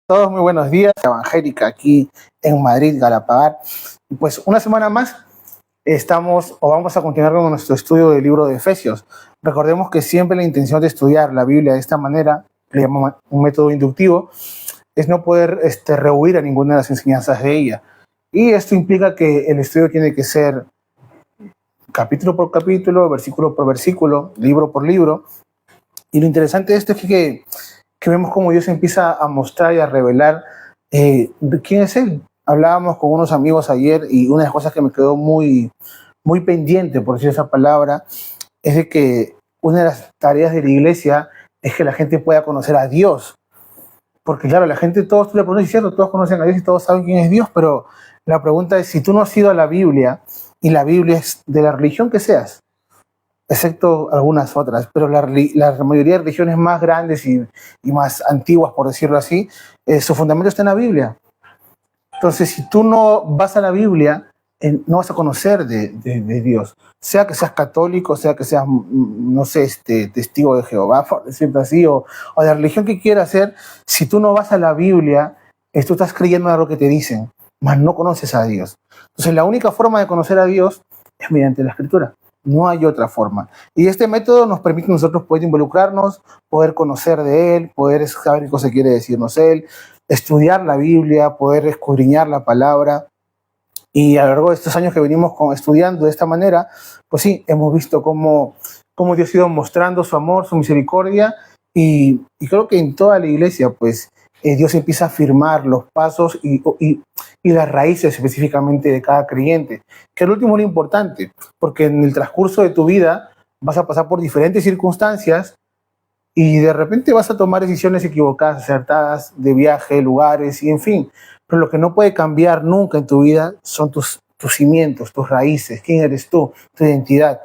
Todos muy buenos días, Evangélica aquí en Madrid, Galapagar. Pues una semana más vamos a continuar con nuestro estudio del libro de Efesios. Recordemos que siempre la intención de estudiar la Biblia de esta manera, le llamamos un método inductivo, es no poder rehuir a ninguna de las enseñanzas de ella. Y esto implica que el estudio tiene que ser capítulo por capítulo, versículo por versículo, libro por libro. Y lo interesante de esto es que vemos cómo Dios empieza a mostrar y a revelar quién es Él. Hablábamos con unos amigos ayer y una de las cosas que me quedó muy pendiente, por decir esa palabra, es de que una de las tareas de la iglesia es que la gente pueda conocer a Dios. Porque claro, la gente, todos tú le preguntas, es cierto, todos conocen a Dios y todos saben quién es Dios, pero la pregunta es, si tú no has ido a la Biblia, y la Biblia es de la religión que seas, excepto algunas otras, pero la mayoría de religiones más grandes y más antiguas, por decirlo así, su fundamento está en la Biblia. Entonces, si tú no vas a la Biblia, no vas a conocer de Dios. Sea que seas católico, sea que seas, no sé, testigo de Jehová, por decirlo así, o de la religión que quieras ser, si tú no vas a la Biblia, tú estás creyendo en lo que te dicen, mas no conoces a Dios. Entonces, la única forma de conocer a Dios es mediante la Escritura. No hay otra forma. Y este método nos permite a nosotros poder involucrarnos, poder conocer de Él, poder saber qué cosa quiere decirnos Él, estudiar la Biblia, poder escudriñar la palabra. Y a lo largo de estos años que venimos estudiando de esta manera, pues sí, hemos visto cómo Dios ha ido mostrando su amor, su misericordia, y creo que en toda la iglesia, pues, Dios empieza a afirmar los pasos y las raíces específicamente de cada creyente, que al último es lo importante, porque en el transcurso de tu vida vas a pasar por diferentes circunstancias y de repente vas a tomar decisiones equivocadas, acertadas, de viaje, lugares y en fin. Pero lo que no puede cambiar nunca en tu vida son tus cimientos, tus raíces, quién eres tú, tu identidad.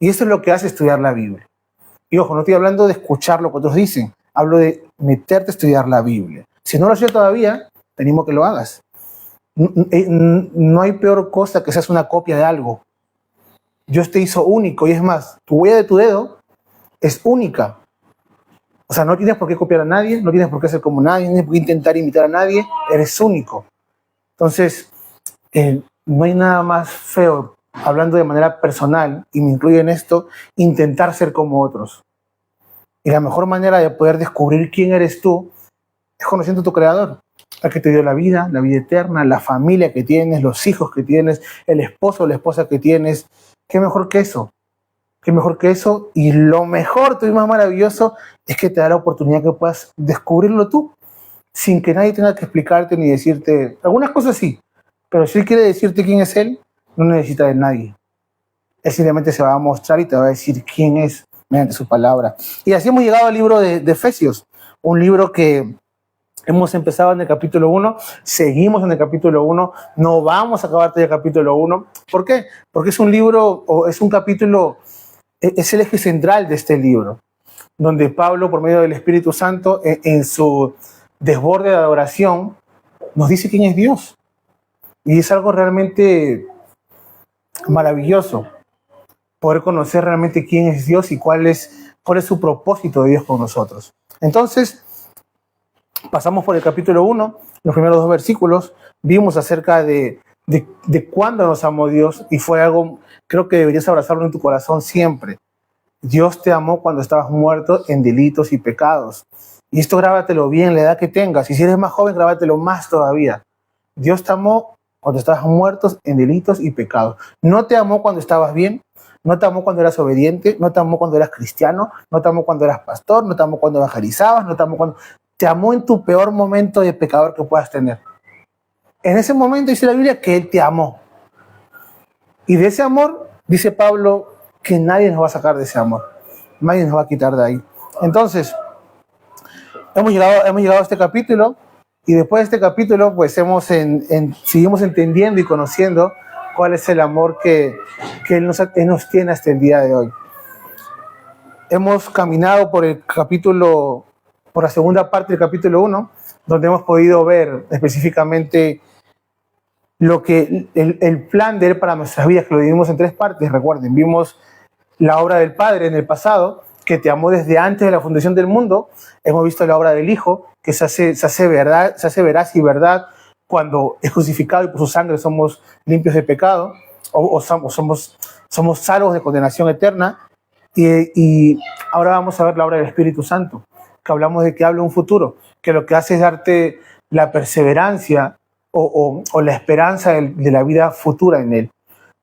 Y eso es lo que hace estudiar la Biblia. Y ojo, no estoy hablando de escuchar lo que otros dicen, hablo de meterte a estudiar la Biblia. Si no lo has hecho todavía, te animo a que lo hagas. No hay peor cosa que seas una copia de algo. Dios te hizo único y es más, tu huella de tu dedo es única. O sea, no tienes por qué copiar a nadie, no tienes por qué ser como nadie, no tienes por qué intentar imitar a nadie, eres único. Entonces, no hay nada más feo, hablando de manera personal, y me incluye en esto, intentar ser como otros. Y la mejor manera de poder descubrir quién eres tú es conociendo a tu Creador, al que te dio la vida eterna, la familia que tienes, los hijos que tienes, el esposo o la esposa que tienes. ¿Qué mejor que eso? ¿Qué mejor que eso? Y lo mejor, todavía más maravilloso, es que te da la oportunidad que puedas descubrirlo tú, sin que nadie tenga que explicarte ni decirte, algunas cosas sí, pero si Él quiere decirte quién es Él, no necesita de nadie. Él simplemente se va a mostrar y te va a decir quién es mediante su palabra. Y así hemos llegado al libro de Efesios, un libro que hemos empezado en el capítulo 1, seguimos en el capítulo 1, no vamos a acabar todavía el capítulo 1. ¿Por qué? Porque es un libro, o es un capítulo, es el eje central de este libro, donde Pablo, por medio del Espíritu Santo, en su desborde de adoración, nos dice quién es Dios. Y es algo realmente maravilloso, poder conocer realmente quién es Dios y cuál es su propósito de Dios con nosotros. Entonces, pasamos por el capítulo 1, los primeros 2 versículos, vimos acerca de cuándo nos amó Dios, y fue algo, creo que deberías abrazarlo en tu corazón siempre. Dios te amó cuando estabas muerto en delitos y pecados. Y esto grábatelo bien, la edad que tengas. Y si eres más joven, grábatelo más todavía. Dios te amó cuando estabas muerto en delitos y pecados. No te amó cuando estabas bien, no te amó cuando eras obediente, no te amó cuando eras cristiano, no te amó cuando eras pastor, no te amó cuando evangelizabas, no te amó cuando... Te amó en tu peor momento de pecador que puedas tener. En ese momento dice la Biblia que Él te amó. Y de ese amor, dice Pablo, que nadie nos va a sacar de ese amor. Nadie nos va a quitar de ahí. Entonces, hemos llegado a este capítulo, y después de este capítulo, pues seguimos entendiendo y conociendo cuál es el amor que Él nos tiene hasta el día de hoy. Hemos caminado por el capítulo, por la segunda parte del capítulo 1, donde hemos podido ver específicamente lo que el plan de Él para nuestras vidas, que lo dividimos en 3 partes. Recuerden, vimos la obra del Padre en el pasado, que te amó desde antes de la fundación del mundo. Hemos visto la obra del Hijo, que se hace verdad, se hace veraz y verdad cuando es crucificado y por su sangre somos limpios de pecado, o somos salvos de condenación eterna. Y ahora vamos a ver la obra del Espíritu Santo, que hablamos de que habla un futuro, que lo que hace es darte la perseverancia o la esperanza de la vida futura en Él.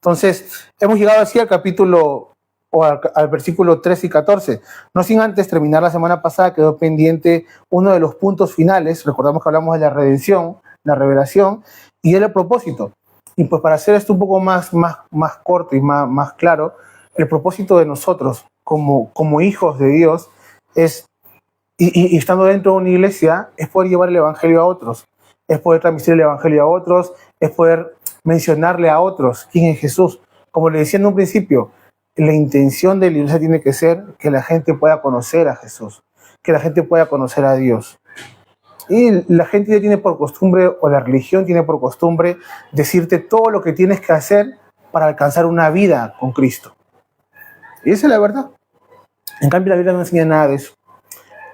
Entonces, hemos llegado así al capítulo o al versículo 13 y 14. No sin antes terminar la semana pasada, quedó pendiente uno de los puntos finales. Recordamos que hablamos de la redención, la revelación y el propósito. Y pues para hacer esto un poco más corto y más claro, el propósito de nosotros como hijos de Dios es, y estando dentro de una iglesia, es poder llevar el evangelio a otros, es poder transmitir el evangelio a otros, es poder mencionarle a otros quién es Jesús. Como le decía en un principio, la intención de la iglesia tiene que ser que la gente pueda conocer a Jesús, que la gente pueda conocer a Dios. Y la gente ya tiene por costumbre, o la religión tiene por costumbre, decirte todo lo que tienes que hacer para alcanzar una vida con Cristo. Y esa es la verdad. En cambio, la Biblia no enseña nada de eso.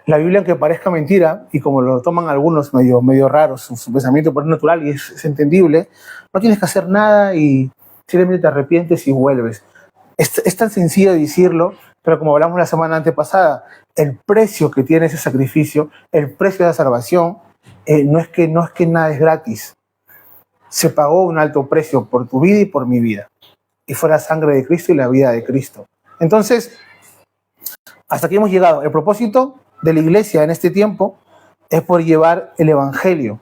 La Biblia, aunque parezca mentira, y como lo toman algunos medio raros, su pensamiento por natural y es entendible, no tienes que hacer nada y simplemente te arrepientes y vuelves. Es tan sencillo decirlo, pero como hablamos la semana antepasada, el precio que tiene ese sacrificio, el precio de la salvación, no es que nada es gratis. Se pagó un alto precio por tu vida y por mi vida. Y fue la sangre de Cristo y la vida de Cristo. Entonces, hasta aquí hemos llegado. El propósito de la iglesia en este tiempo es por llevar el evangelio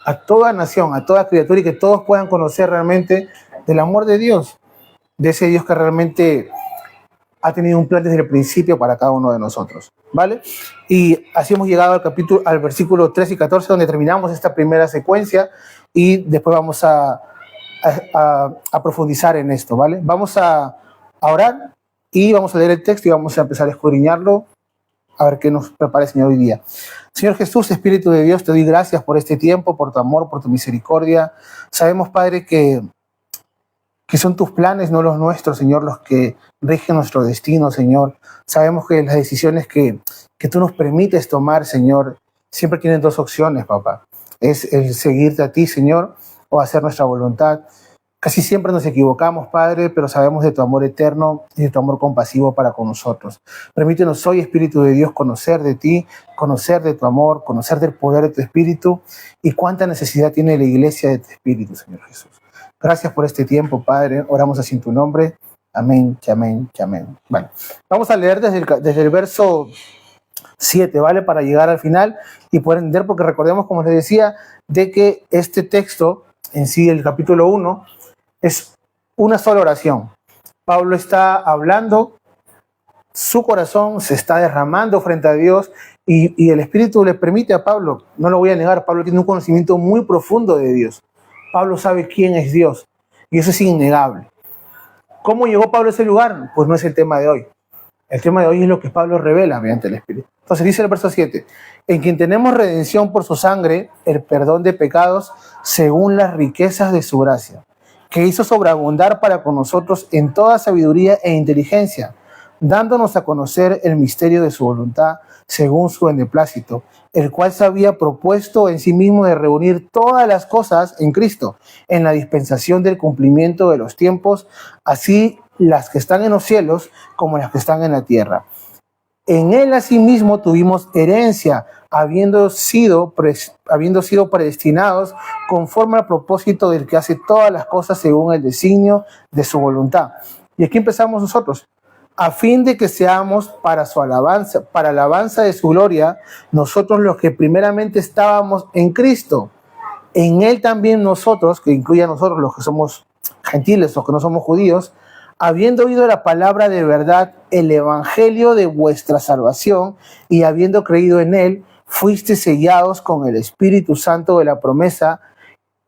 a toda nación, a toda criatura, y que todos puedan conocer realmente del amor de Dios, de ese Dios que realmente ha tenido un plan desde el principio para cada uno de nosotros, ¿vale? Y así hemos llegado al versículo 13 y 14, donde terminamos esta primera secuencia, y después vamos a profundizar en esto, ¿vale? Vamos a orar y vamos a leer el texto y vamos a empezar a escudriñarlo, a ver qué nos prepara el Señor hoy día. Señor Jesús, Espíritu de Dios, te doy gracias por este tiempo, por tu amor, por tu misericordia. Sabemos, Padre, que son tus planes, no los nuestros, Señor, los que rigen nuestro destino, Señor. Sabemos que las decisiones que tú nos permites tomar, Señor, siempre tienen dos opciones, papá. Es el seguirte a ti, Señor, o hacer nuestra voluntad. Casi siempre nos equivocamos, Padre, pero sabemos de tu amor eterno y de tu amor compasivo para con nosotros. Permítenos hoy, Espíritu de Dios, conocer de ti, conocer de tu amor, conocer del poder de tu Espíritu y cuánta necesidad tiene la iglesia de tu Espíritu, Señor Jesús. Gracias por este tiempo, Padre. Oramos así en tu nombre. Amén, amén, amén. Bueno, vamos a leer desde el verso 7, ¿vale? Para llegar al final y poder entender, porque recordemos, como les decía, de que este texto, en sí, el capítulo 1, es una sola oración. Pablo está hablando, su corazón se está derramando frente a Dios y el Espíritu le permite a Pablo, no lo voy a negar, Pablo tiene un conocimiento muy profundo de Dios. Pablo sabe quién es Dios y eso es innegable. ¿Cómo llegó Pablo a ese lugar? Pues no es el tema de hoy. El tema de hoy es lo que Pablo revela mediante el Espíritu. Entonces dice el verso 7, en quien tenemos redención por su sangre, el perdón de pecados según las riquezas de su gracia, que hizo sobreabundar para con nosotros en toda sabiduría e inteligencia, dándonos a conocer el misterio de su voluntad según su beneplácito, el cual se había propuesto en sí mismo de reunir todas las cosas en Cristo, en la dispensación del cumplimiento de los tiempos, así las que están en los cielos como las que están en la tierra. En él asimismo tuvimos herencia, habiendo sido predestinados conforme al propósito del que hace todas las cosas según el designio de su voluntad. Y aquí empezamos nosotros. A fin de que seamos para su alabanza, para alabanza de su gloria, nosotros los que primeramente estábamos en Cristo. En él también nosotros, que incluye a nosotros los que somos gentiles o que no somos judíos, habiendo oído la palabra de verdad, el evangelio de vuestra salvación, y habiendo creído en él, fuiste sellados con el Espíritu Santo de la promesa,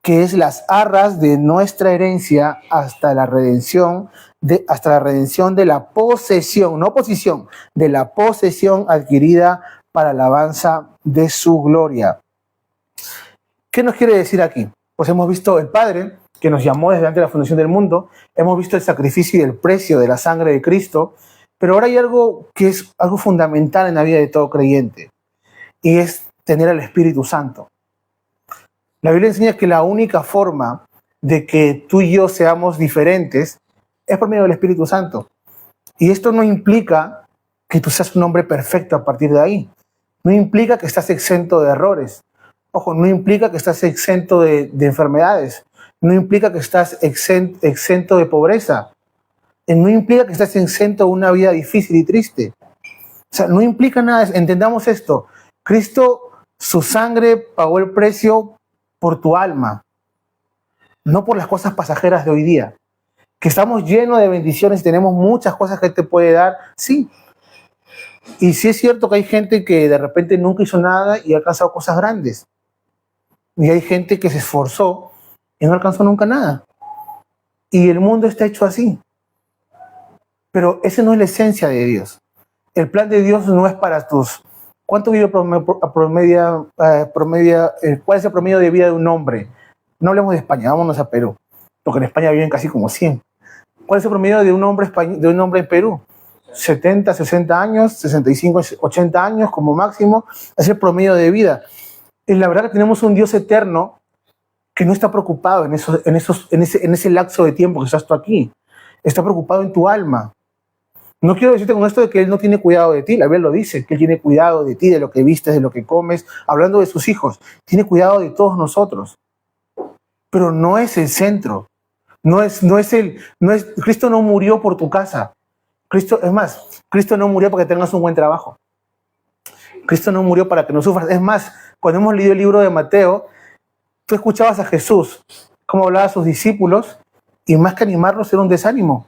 que es las arras de nuestra herencia hasta la redención de la posesión, no posición, de la posesión adquirida para alabanza de su gloria. ¿Qué nos quiere decir aquí? Pues hemos visto el Padre, que nos llamó desde antes de la fundación del mundo, hemos visto el sacrificio y el precio de la sangre de Cristo, pero ahora hay algo que es algo fundamental en la vida de todo creyente, y es tener al Espíritu Santo. La Biblia enseña que la única forma de que tú y yo seamos diferentes es por medio del Espíritu Santo. Y esto no implica que tú seas un hombre perfecto a partir de ahí. No implica que estás exento de errores. Ojo, no implica que estás exento de enfermedades. No implica que estás exento de pobreza. No implica que estás exento de una vida difícil y triste. O sea, no implica nada. Entendamos esto. Cristo, su sangre pagó el precio por tu alma, no por las cosas pasajeras de hoy día. Que estamos llenos de bendiciones y tenemos muchas cosas que Él te puede dar, sí. Y sí es cierto que hay gente que de repente nunca hizo nada y ha alcanzado cosas grandes. Y hay gente que se esforzó y no alcanzó nunca nada. Y el mundo está hecho así. Pero esa no es la esencia de Dios. El plan de Dios no es para tus... ¿Cuánto vive cuál es el promedio de vida de un hombre? No hablemos de España, vámonos a Perú. Porque en España viven casi como 100. ¿Cuál es el promedio de un hombre en Perú? 70, 60 años, 65, 80 años como máximo. Es el promedio de vida. Y la verdad que tenemos un Dios eterno que no está preocupado en ese lapso de tiempo que estás tú aquí. Está preocupado en tu alma. No quiero decirte con esto de que Él no tiene cuidado de ti. La Biblia lo dice, que Él tiene cuidado de ti, de lo que vistes, de lo que comes. Hablando de sus hijos, tiene cuidado de todos nosotros. Pero no es el centro. Cristo no murió por tu casa. Cristo no murió para que tengas un buen trabajo. Cristo no murió para que no sufras. Es más, cuando hemos leído el libro de Mateo, tú escuchabas a Jesús, cómo hablaba a sus discípulos, y más que animarlos era un desánimo.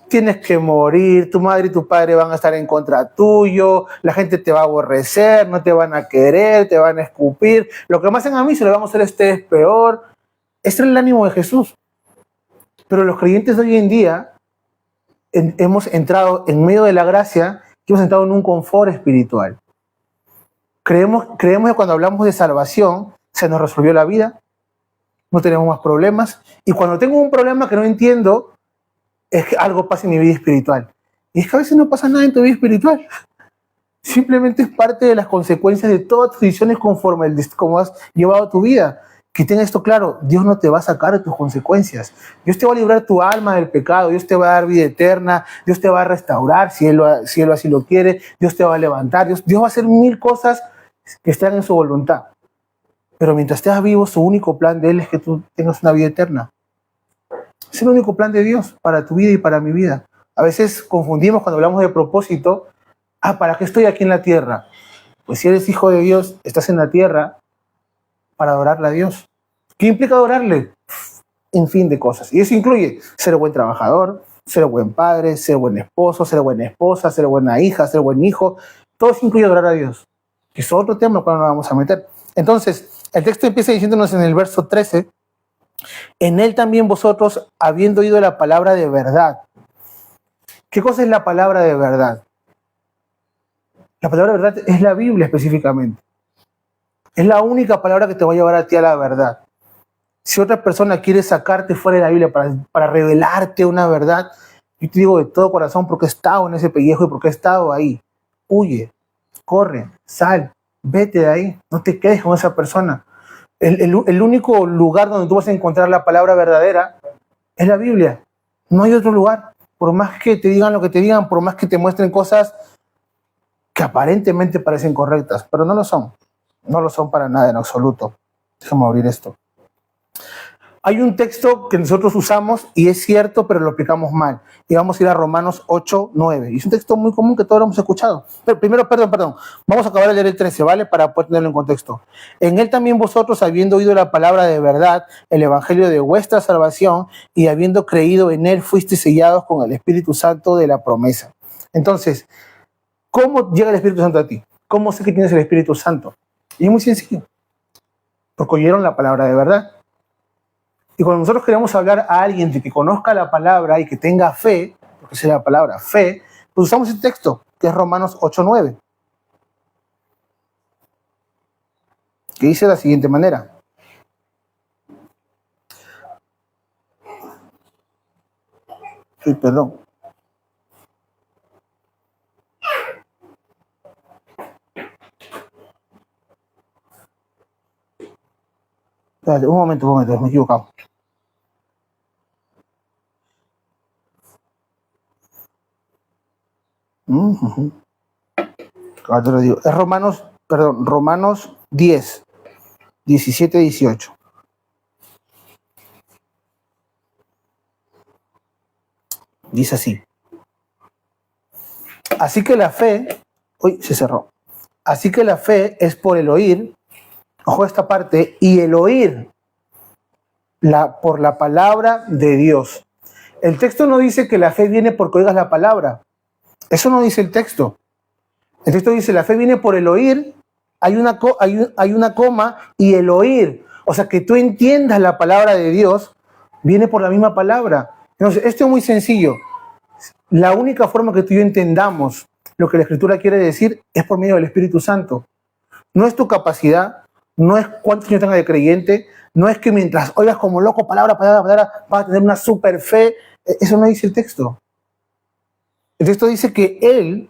Tienes que morir, tu madre y tu padre van a estar en contra tuyo, la gente te va a aborrecer, no te van a querer, te van a escupir. Lo que me hacen a mí, si lo vamos a hacer a ustedes peor. Ese era el ánimo de Jesús. Pero los creyentes de hoy en día hemos entrado en medio de la gracia y hemos entrado en un confort espiritual. Creemos que cuando hablamos de salvación se nos resolvió la vida, no tenemos más problemas, y cuando tengo un problema que no entiendo, es que algo pasa en mi vida espiritual. Y es que a veces no pasa nada en tu vida espiritual. Simplemente es parte de las consecuencias de todas tus decisiones conforme cómo has llevado tu vida. Que tengas esto claro, Dios no te va a sacar de tus consecuencias. Dios te va a librar tu alma del pecado, Dios te va a dar vida eterna, Dios te va a restaurar si Él así lo quiere, Dios te va a levantar, Dios va a hacer mil cosas que están en su voluntad. Pero mientras estés vivo, su único plan de Él es que tú tengas una vida eterna. Es el único plan de Dios para tu vida y para mi vida. A veces confundimos cuando hablamos de propósito. ¿Para qué estoy aquí en la tierra? Pues si eres hijo de Dios, estás en la tierra para adorarle a Dios. ¿Qué implica adorarle? Un fin de cosas. Y eso incluye ser buen trabajador, ser buen padre, ser buen esposo, ser buena esposa, ser buena hija, ser buen hijo. Todo eso incluye adorar a Dios. Que es otro tema al cual nos vamos a meter. Entonces, el texto empieza diciéndonos en el verso 13, en Él también vosotros, habiendo oído la palabra de verdad. ¿Qué cosa es la palabra de verdad? La palabra de verdad es la Biblia específicamente. Es la única palabra que te va a llevar a ti a la verdad. Si otra persona quiere sacarte fuera de la Biblia para revelarte una verdad, yo te digo de todo corazón porque he estado en ese pellejo y porque he estado ahí. Huye, corre, sal, vete de ahí, no te quedes con esa persona. El único lugar donde tú vas a encontrar la palabra verdadera es la Biblia. No hay otro lugar. Por más que te digan lo que te digan, por más que te muestren cosas que aparentemente parecen correctas, pero no lo son. No lo son para nada en absoluto. Déjame abrir esto. Hay un texto que nosotros usamos y es cierto, pero lo aplicamos mal. Y vamos a ir a Romanos 8, 9. Y es un texto muy común que todos lo hemos escuchado. Pero primero, perdón. Vamos a acabar de leer el 13, ¿vale? Para poder tenerlo en contexto. En Él también vosotros, habiendo oído la palabra de verdad, el evangelio de vuestra salvación, y habiendo creído en Él, fuisteis sellados con el Espíritu Santo de la promesa. Entonces, ¿cómo llega el Espíritu Santo a ti? ¿Cómo sé que tienes el Espíritu Santo? Y es muy sencillo. Porque oyeron la palabra de verdad. Y cuando nosotros queremos hablar a alguien de que conozca la palabra y que tenga fe, porque esa es la palabra, fe, pues usamos este texto, que es Romanos 8:9, que dice de la siguiente manera. Perdón. Espérate, un momento, me he equivocado. Ujú. Ahora te lo digo. Es Romanos 10, 17, 18. Dice así. Así que la fe, uy, se cerró. Así que la fe es por el oír, ojo esta parte, y el oír por la palabra de Dios. El texto no dice que la fe viene porque oigas la palabra. Eso no dice el texto. El texto dice la fe viene por el oír, hay una coma, y el oír. O sea, que tú entiendas la palabra de Dios, viene por la misma palabra. Entonces, esto es muy sencillo. La única forma que tú y yo entendamos lo que la Escritura quiere decir es por medio del Espíritu Santo. No es tu capacidad, no es cuántos años tengas de creyente, no es que mientras oigas como loco palabra, vas a tener una super fe. Eso no dice el texto. El texto dice que Él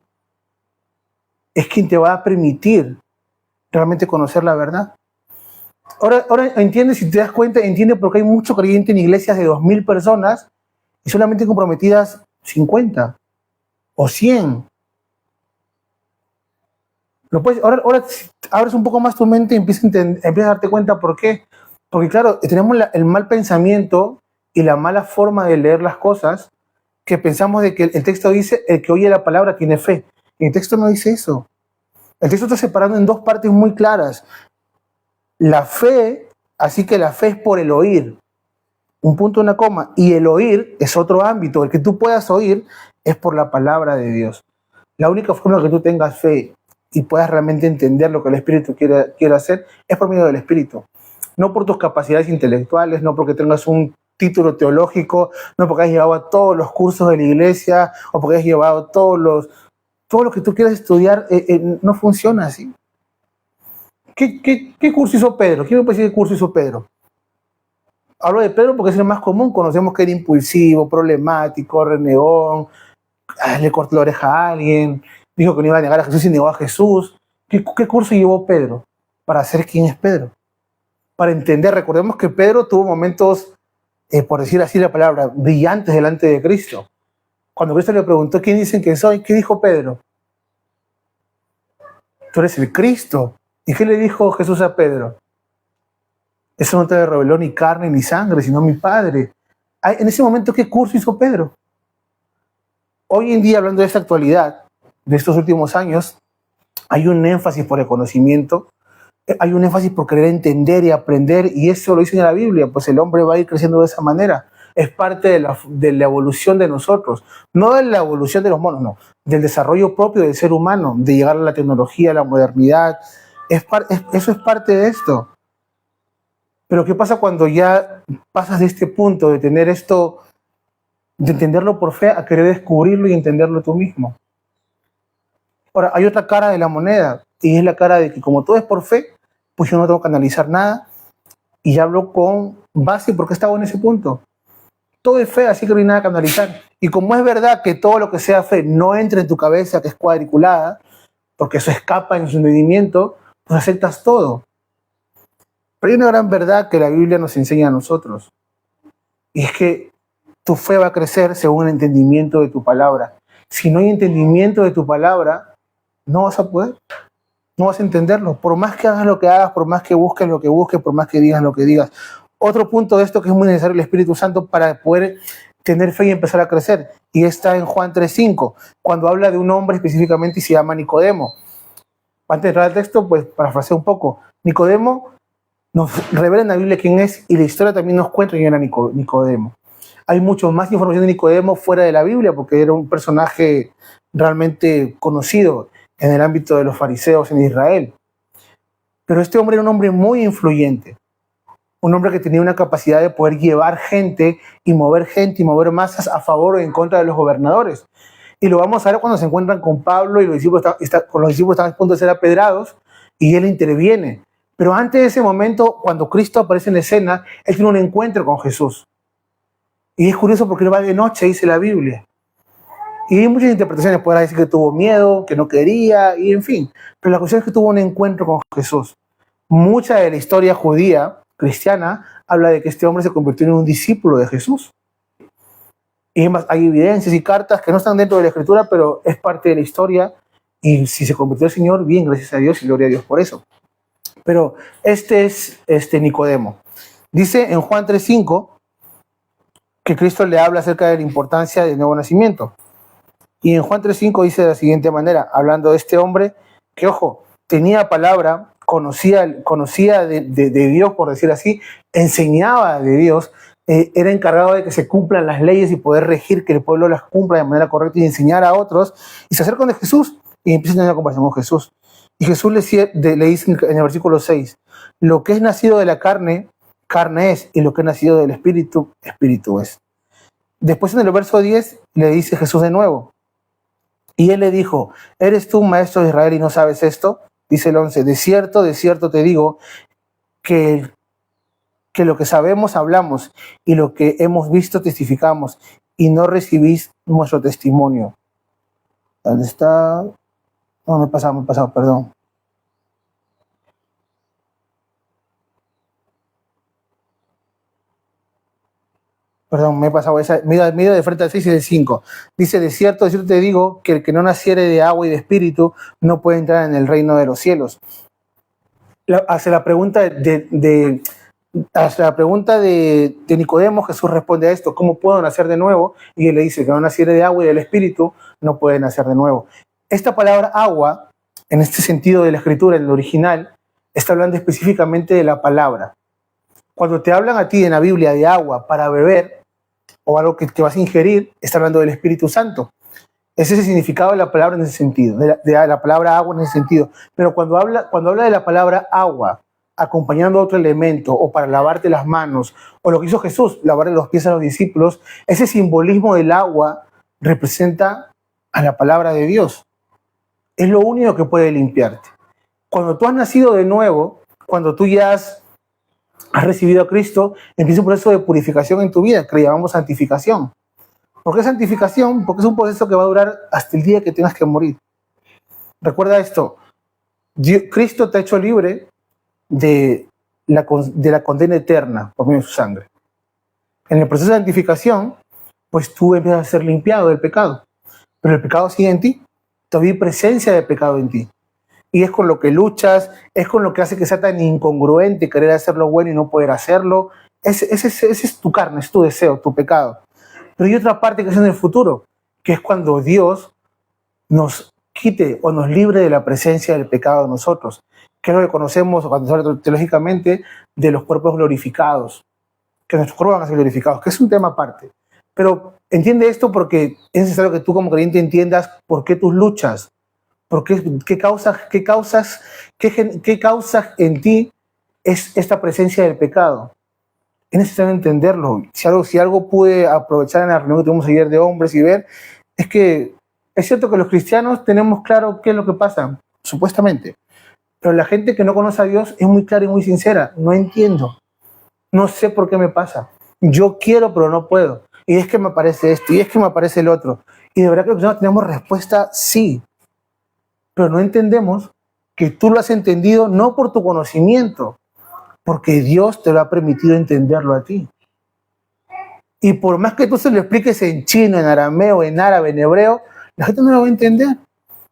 es quien te va a permitir realmente conocer la verdad. Ahora entiende, si te das cuenta, entiende por qué hay mucho creyente en iglesias de 2000 personas y solamente comprometidas 50 o 100. Ahora abres un poco más tu mente y empiezas a darte cuenta por qué. Porque claro, tenemos el mal pensamiento y la mala forma de leer las cosas, que pensamos de que el texto dice, el que oye la palabra tiene fe. Y el texto no dice eso. El texto está separando en dos partes muy claras. La fe, así que la fe es por el oír, un punto, una coma, y el oír es otro ámbito. El que tú puedas oír es por la palabra de Dios. La única forma que tú tengas fe y puedas realmente entender lo que el Espíritu quiere hacer es por medio del Espíritu. No por tus capacidades intelectuales, no porque tengas un título teológico, no porque hayas llevado a todos los cursos de la iglesia o porque hayas llevado todo lo que tú quieras estudiar. No funciona así. ¿Qué curso hizo Pedro? ¿Quién me puede decir qué curso hizo Pedro? Hablo de Pedro porque es el más común. Conocemos que era impulsivo, problemático, renegón, le cortó la oreja a alguien, dijo que no iba a negar a Jesús y negó a Jesús. ¿Qué curso llevó Pedro? Para ser quién es Pedro. Para entender, recordemos que Pedro tuvo momentos, por decir así la palabra, brillantes delante de Cristo. Cuando Cristo le preguntó, ¿quién dicen que soy? ¿Qué dijo Pedro? Tú eres el Cristo. ¿Y qué le dijo Jesús a Pedro? Eso no te reveló ni carne ni sangre, sino mi Padre. En ese momento, ¿qué curso hizo Pedro? Hoy en día, hablando de esta actualidad, de estos últimos años, hay un énfasis por el conocimiento, hay un énfasis por querer entender y aprender, y eso lo dice en la Biblia, pues el hombre va a ir creciendo de esa manera. Es parte de la evolución de nosotros, no de la evolución de los monos, no, del desarrollo propio del ser humano, de llegar a la tecnología, a la modernidad. Eso es parte de esto. Pero ¿qué pasa cuando ya pasas de este punto, de tener esto, de entenderlo por fe, a querer descubrirlo y entenderlo tú mismo? Ahora, hay otra cara de la moneda, y es la cara de que como todo es por fe, pues yo no tengo que analizar nada, y ya hablo con base porque estaba en ese punto. Todo es fe, así que no hay nada que analizar. Y como es verdad que todo lo que sea fe no entra en tu cabeza, que es cuadriculada, porque eso escapa en su entendimiento, pues aceptas todo. Pero hay una gran verdad que la Biblia nos enseña a nosotros, y es que tu fe va a crecer según el entendimiento de tu palabra. Si no hay entendimiento de tu palabra, no vas a poder, no vas a entenderlo. Por más que hagas lo que hagas, por más que busques lo que busques, por más que digas lo que digas. Otro punto de esto que es muy necesario el Espíritu Santo para poder tener fe y empezar a crecer, y está en Juan 3:5, cuando habla de un hombre específicamente y se llama Nicodemo. Antes de entrar al texto, pues parafraseo un poco. Nicodemo nos revela en la Biblia quién es, y la historia también nos cuenta quién era Nicodemo. Hay mucho más información de Nicodemo fuera de la Biblia, porque era un personaje realmente conocido en el ámbito de los fariseos en Israel. Pero este hombre era un hombre muy influyente, un hombre que tenía una capacidad de poder llevar gente y mover masas a favor o en contra de los gobernadores. Y lo vamos a ver cuando se encuentran con Pablo y los discípulos están a punto de ser apedrados y él interviene. Pero antes de ese momento, cuando Cristo aparece en la escena, él tiene un encuentro con Jesús. Y es curioso porque él va de noche, dice la Biblia. Y hay muchas interpretaciones, podrá decir que tuvo miedo, que no quería, y en fin. Pero la cuestión es que tuvo un encuentro con Jesús. Mucha de la historia judía cristiana habla de que este hombre se convirtió en un discípulo de Jesús. Y además hay evidencias y cartas que no están dentro de la Escritura, pero es parte de la historia. Y si se convirtió el Señor, bien, gracias a Dios y gloria a Dios por eso. Pero este es Nicodemo. Dice en Juan 3:5 que Cristo le habla acerca de la importancia del nuevo nacimiento. Y en Juan 3:5 dice de la siguiente manera, hablando de este hombre que, ojo, tenía palabra, conocía de Dios, por decir así, enseñaba de Dios, era encargado de que se cumplan las leyes y poder regir, que el pueblo las cumpla de manera correcta y enseñar a otros. Y se acercan de Jesús y empiezan a tener una conversación con Jesús. Y Jesús le dice en el versículo 6, lo que es nacido de la carne, carne es, y lo que es nacido del espíritu, espíritu es. Después en el verso 10 le dice Jesús de nuevo, y él le dijo, ¿eres tú maestro de Israel y no sabes esto? Dice el 11, de cierto te digo que lo que sabemos hablamos y lo que hemos visto testificamos y no recibís nuestro testimonio. ¿Dónde está? No, me he pasado, perdón. Perdón, me he pasado esa. Mira de frente al 6 y del 5. Dice, de cierto te digo que el que no naciere de agua y de espíritu no puede entrar en el reino de los cielos. Hacia la pregunta de Nicodemo, Jesús responde a esto, ¿cómo puedo nacer de nuevo? Y él le dice que no naciere de agua y del espíritu no puede nacer de nuevo. Esta palabra agua, en este sentido de la escritura, en el original, está hablando específicamente de la palabra. Cuando te hablan a ti en la Biblia de agua para beber o algo que te vas a ingerir, está hablando del Espíritu Santo. Ese es el significado de la palabra en ese sentido, de la palabra agua en ese sentido. Pero cuando habla de la palabra agua, acompañando a otro elemento, o para lavarte las manos, o lo que hizo Jesús, lavarle los pies a los discípulos, ese simbolismo del agua representa a la palabra de Dios. Es lo único que puede limpiarte. Cuando tú has nacido de nuevo, cuando tú ya has recibido a Cristo, empieza un proceso de purificación en tu vida, que le llamamos santificación. ¿Por qué santificación? Porque es un proceso que va a durar hasta el día que tengas que morir. Recuerda esto, Cristo te ha hecho libre de la condena eterna por medio de su sangre. En el proceso de santificación, pues tú empiezas a ser limpiado del pecado, pero el pecado sigue en ti, todavía hay presencia de pecado en ti. Y es con lo que luchas, es con lo que hace que sea tan incongruente querer hacer lo bueno y no poder hacerlo. Ese es tu carne, es tu deseo, tu pecado. Pero hay otra parte que es en el futuro, que es cuando Dios nos quite o nos libre de la presencia del pecado de nosotros, que es lo que conocemos, cuando se habla teológicamente, de los cuerpos glorificados, que nuestros cuerpos van a ser glorificados, que es un tema aparte. Pero entiende esto porque es necesario que tú como creyente entiendas por qué tus luchas, qué causas en ti es esta presencia del pecado. Es necesario entenderlo. Si algo pude aprovechar en la reunión que tuvimos ayer de hombres y ver, es que es cierto que los cristianos tenemos claro qué es lo que pasa, supuestamente. Pero la gente que no conoce a Dios es muy clara y muy sincera. No entiendo. No sé por qué me pasa. Yo quiero, pero no puedo. Y es que me aparece esto, y es que me aparece el otro. Y de verdad que nosotros tenemos respuesta sí. Pero no entendemos que tú lo has entendido no por tu conocimiento, porque Dios te lo ha permitido entenderlo a ti. Y por más que tú se lo expliques en chino, en arameo, en árabe, en hebreo, la gente no lo va a entender,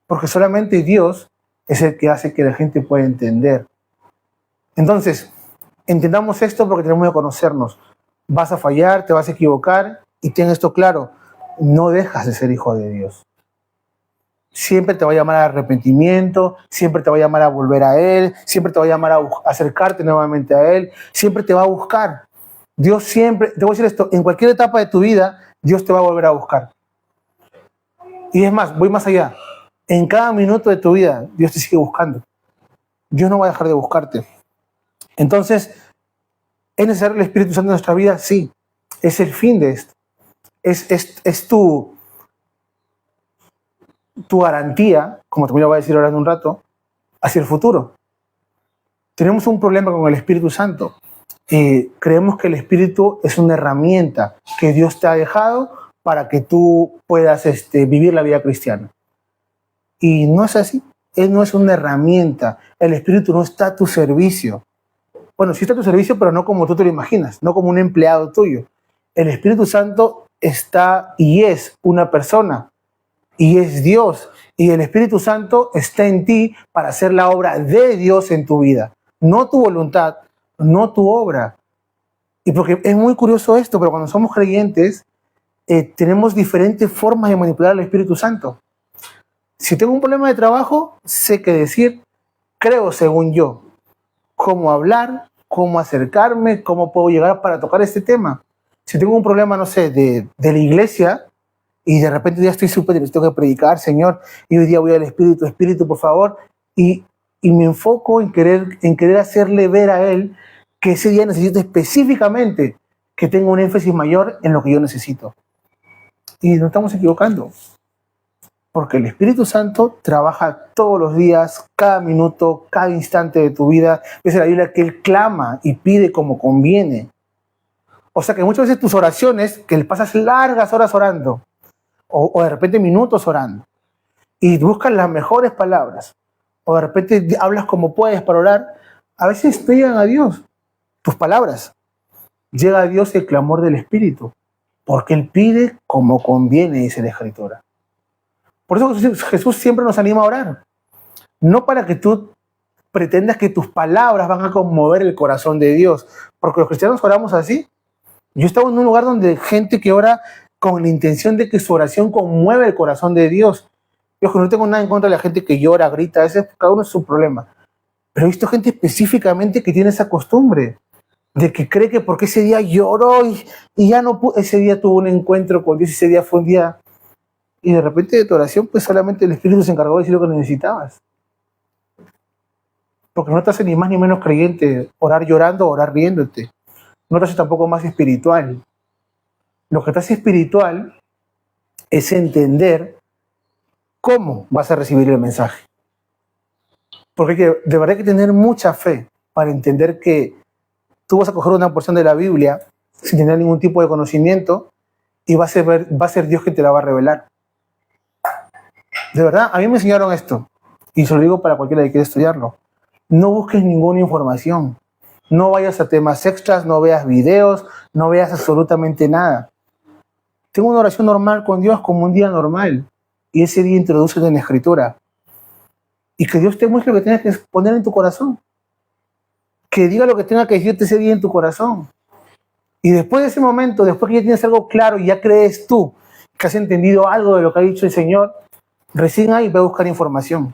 porque solamente Dios es el que hace que la gente pueda entender. Entonces, entendamos esto porque tenemos que conocernos. Vas a fallar, te vas a equivocar, y ten esto claro, no dejas de ser hijo de Dios. Siempre te va a llamar al arrepentimiento, siempre te va a llamar a volver a Él, siempre te va a llamar a acercarte nuevamente a Él, siempre te va a buscar. Dios siempre, te voy a decir esto, en cualquier etapa de tu vida, Dios te va a volver a buscar. Y es más, voy más allá. En cada minuto de tu vida, Dios te sigue buscando. Dios no va a dejar de buscarte. Entonces, ¿es necesario el Espíritu Santo en nuestra vida? Sí. Es el fin de esto. Es tu garantía, como también lo voy a decir ahora en un rato, hacia el futuro. Tenemos un problema con el Espíritu Santo. Creemos que el Espíritu es una herramienta que Dios te ha dejado para que tú puedas vivir la vida cristiana. Y no es así. Él no es una herramienta. El Espíritu no está a tu servicio. Bueno, sí está a tu servicio, pero no como tú te lo imaginas, no como un empleado tuyo. El Espíritu Santo está y es una persona, y es Dios. Y el Espíritu Santo está en ti para hacer la obra de Dios en tu vida. No tu voluntad, no tu obra. Y porque es muy curioso esto, pero cuando somos creyentes, tenemos diferentes formas de manipular al Espíritu Santo. Si tengo un problema de trabajo, sé qué decir, creo según yo, cómo hablar, cómo acercarme, cómo puedo llegar para tocar este tema. Si tengo un problema, no sé, de la iglesia, y de repente ya estoy súper, tengo que predicar, Señor, y hoy día voy al Espíritu, Espíritu, por favor, y me enfoco en querer hacerle ver a Él que ese día necesito específicamente que tenga un énfasis mayor en lo que yo necesito. Y nos estamos equivocando, porque el Espíritu Santo trabaja todos los días, cada minuto, cada instante de tu vida. Dice la Biblia que Él clama y pide como conviene. O sea que muchas veces tus oraciones, que pasas largas horas orando, o de repente minutos orando, y buscas las mejores palabras, o de repente hablas como puedes para orar, a veces no llegan a Dios tus palabras. Llega a Dios el clamor del Espíritu, porque Él pide como conviene, dice la Escritura. Por eso Jesús siempre nos anima a orar. No para que tú pretendas que tus palabras van a conmover el corazón de Dios, porque los cristianos oramos así. Yo estaba en un lugar donde hay gente que ora con la intención de que su oración conmueve el corazón de Dios. Yo no tengo nada en contra de la gente que llora, grita, a veces cada uno es su problema. Pero he visto gente específicamente que tiene esa costumbre, de que cree que porque ese día lloró y ya no pudo, ese día tuvo un encuentro con Dios, ese día fue un día, y de repente de tu oración, pues solamente el Espíritu se encargó de decir lo que necesitabas. Porque no te hace ni más ni menos creyente orar llorando o orar riéndote. No te hace tampoco más espiritual. Lo que te hace espiritual es entender cómo vas a recibir el mensaje. Porque de verdad hay que tener mucha fe para entender que tú vas a coger una porción de la Biblia sin tener ningún tipo de conocimiento y va a ser Dios quien te la va a revelar. De verdad, a mí me enseñaron esto y se lo digo para cualquiera que quiera estudiarlo. No busques ninguna información. No vayas a temas extras, no veas videos, no veas absolutamente nada. Tengo una oración normal con Dios como un día normal y ese día introdúcete en la Escritura. Y que Dios te muestre lo que tengas que poner en tu corazón. Que diga lo que tenga que decirte ese día en tu corazón. Y después de ese momento, después que ya tienes algo claro y ya crees tú que has entendido algo de lo que ha dicho el Señor, recién ahí ve a buscar información.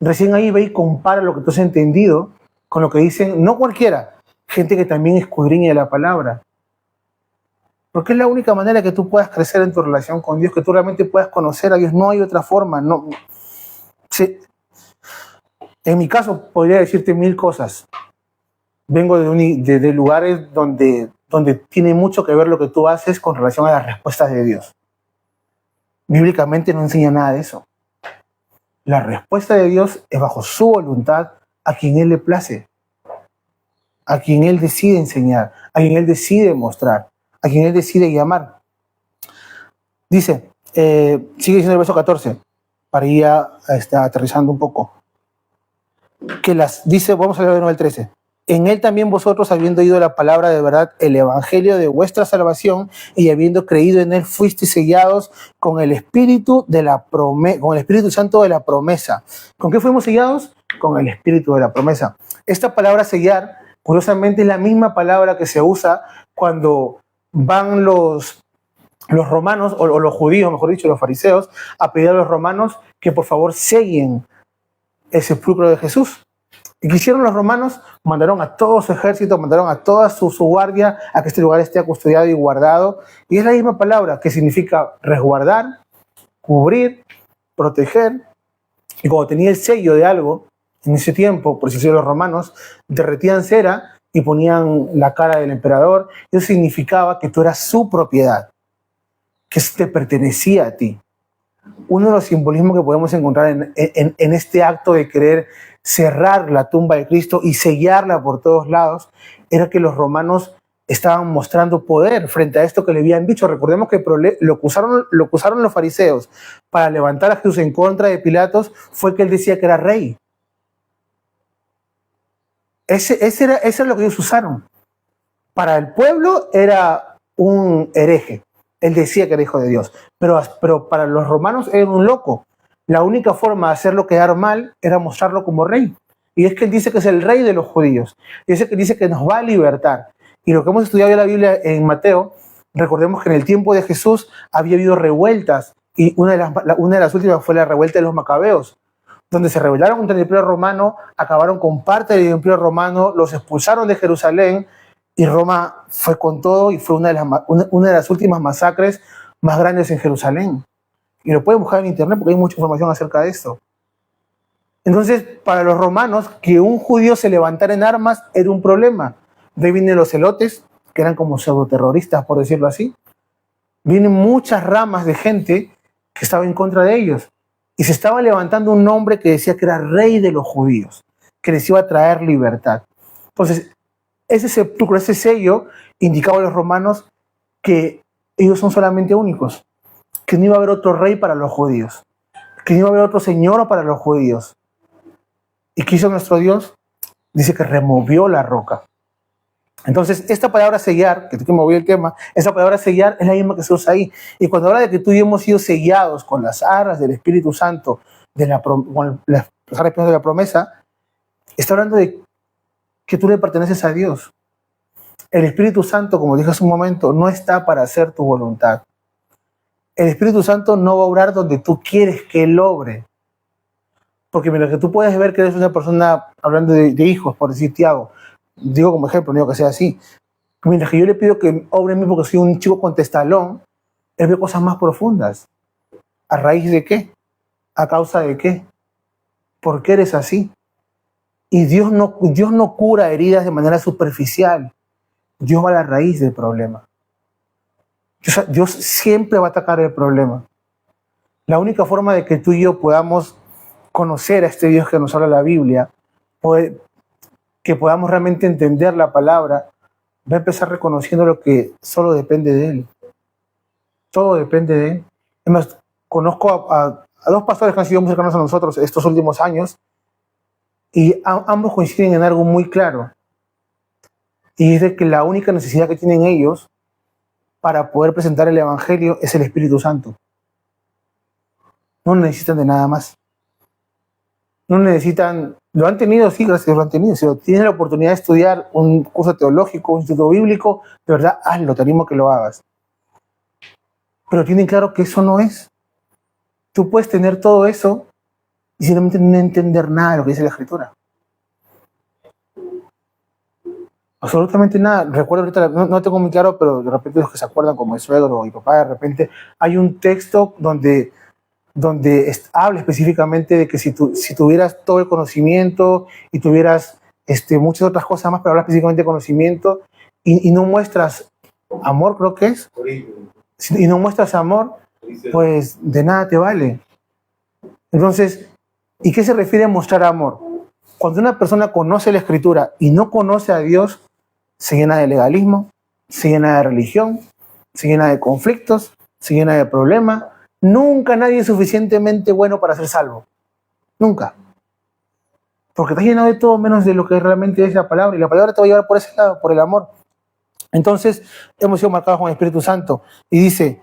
Recién ahí ve y compara lo que tú has entendido con lo que dicen, no cualquiera, gente que también escudriña la palabra. Porque es la única manera que tú puedas crecer en tu relación con Dios, que tú realmente puedas conocer a Dios. No hay otra forma. No. Sí. En mi caso, podría decirte 1000 cosas. Vengo de lugares donde tiene mucho que ver lo que tú haces con relación a las respuestas de Dios. Bíblicamente no enseña nada de eso. La respuesta de Dios es bajo su voluntad a quien Él le place, a quien Él decide enseñar, a quien Él decide mostrar, a quien Él decide llamar. Dice, sigue diciendo el verso 14, para ir aterrizando un poco. Dice, vamos a leer de nuevo el 13. En Él también vosotros, habiendo oído la palabra de verdad, el evangelio de vuestra salvación, y habiendo creído en Él, fuisteis sellados con el Espíritu con el Espíritu Santo de la promesa. ¿Con qué fuimos sellados? Con el Espíritu de la promesa. Esta palabra sellar, curiosamente, es la misma palabra que se usa cuando van los romanos, o los judíos, mejor dicho, los fariseos, a pedir a los romanos que por favor sellen el sepulcro de Jesús. ¿Y qué hicieron los romanos? Mandaron a todo su ejército, mandaron a toda su guardia a que este lugar esté custodiado y guardado. Y es la misma palabra que significa resguardar, cubrir, proteger. Y cuando tenía el sello de algo, en ese tiempo, por decirlo los romanos, derretían cera y ponían la cara del emperador. Eso significaba que tú eras su propiedad, que eso te pertenecía a ti. Uno de los simbolismos que podemos encontrar en este acto de querer cerrar la tumba de Cristo y sellarla por todos lados era que los romanos estaban mostrando poder frente a esto que le habían dicho. Recordemos que lo que usaron los fariseos para levantar a Jesús en contra de Pilatos fue que él decía que era rey. Eso era lo que ellos usaron. Para el pueblo era un hereje. Él decía que era hijo de Dios. Pero para los romanos era un loco. La única forma de hacerlo quedar mal era mostrarlo como rey. Y es que él dice que es el rey de los judíos. Y es que dice que nos va a libertar. Y lo que hemos estudiado en la Biblia en Mateo, recordemos que en el tiempo de Jesús había habido revueltas. Y una de las últimas fue la revuelta de los macabeos, donde se rebelaron contra el imperio romano, acabaron con parte del imperio romano, los expulsaron de Jerusalén, y Roma fue con todo y fue una de las últimas masacres más grandes en Jerusalén. Y lo pueden buscar en internet porque hay mucha información acerca de esto. Entonces, para los romanos, que un judío se levantara en armas era un problema. De ahí vienen los celotes, que eran como pseudoterroristas, por decirlo así. Vienen muchas ramas de gente que estaba en contra de ellos. Y se estaba levantando un hombre que decía que era rey de los judíos, que les iba a traer libertad. Entonces, ese sepulcro, ese sello, indicaba a los romanos que ellos son solamente únicos, que no iba a haber otro rey para los judíos, que no iba a haber otro señor para los judíos. ¿Y qué hizo nuestro Dios? Dice que removió la roca. Entonces, esta palabra sellar, que moví el tema, esa palabra sellar es la misma que se usa ahí. Y cuando habla de que tú y yo hemos sido sellados con las arras del Espíritu Santo, con las arras de la promesa, está hablando de que tú le perteneces a Dios. El Espíritu Santo, como dije hace un momento, no está para hacer tu voluntad. El Espíritu Santo no va a obrar donde tú quieres que Él obre. Porque mira, que tú puedes ver que eres una persona, hablando de hijos, por decir Tiago, digo como ejemplo, no digo que sea así. Mientras que yo le pido que obre en mí porque soy un chico con testalón, Él ve cosas más profundas. ¿A raíz de qué? ¿A causa de qué? ¿Por qué eres así? Y Dios no cura heridas de manera superficial. Dios va a la raíz del problema. Dios siempre va a atacar el problema. La única forma de que tú y yo podamos conocer a este Dios que nos habla la Biblia, que podamos realmente entender la palabra, va a empezar reconociendo lo que solo depende de Él. Todo depende de Él. Además, conozco a dos pastores que han sido muy cercanos a nosotros estos últimos años, y ambos coinciden en algo muy claro. Y es de que la única necesidad que tienen ellos para poder presentar el Evangelio es el Espíritu Santo. No necesitan de nada más. No necesitan, lo han tenido, sí, gracias a Dios lo han tenido. Si tienes la oportunidad de estudiar un curso teológico, un instituto bíblico, de verdad, hazlo, te animo a que lo hagas. Pero tienen claro que eso no es. Tú puedes tener todo eso y simplemente no entender nada de lo que dice la Escritura. Absolutamente nada. Recuerdo ahorita, no tengo muy claro, pero de repente los que se acuerdan, como el suegro y papá, de repente hay un texto donde habla específicamente de que si tuvieras todo el conocimiento y tuvieras muchas otras cosas más, pero habla específicamente de conocimiento y no muestras amor, creo que es, y no muestras amor, pues de nada te vale. Entonces, ¿y qué se refiere a mostrar amor? Cuando una persona conoce la Escritura y no conoce a Dios, se llena de legalismo, se llena de religión, se llena de conflictos, se llena de problemas. Nunca nadie es suficientemente bueno para ser salvo. Nunca. Porque está lleno de todo menos de lo que realmente es la palabra. Y la palabra te va a llevar por ese lado, por el amor. Entonces, hemos sido marcados con el Espíritu Santo. Y dice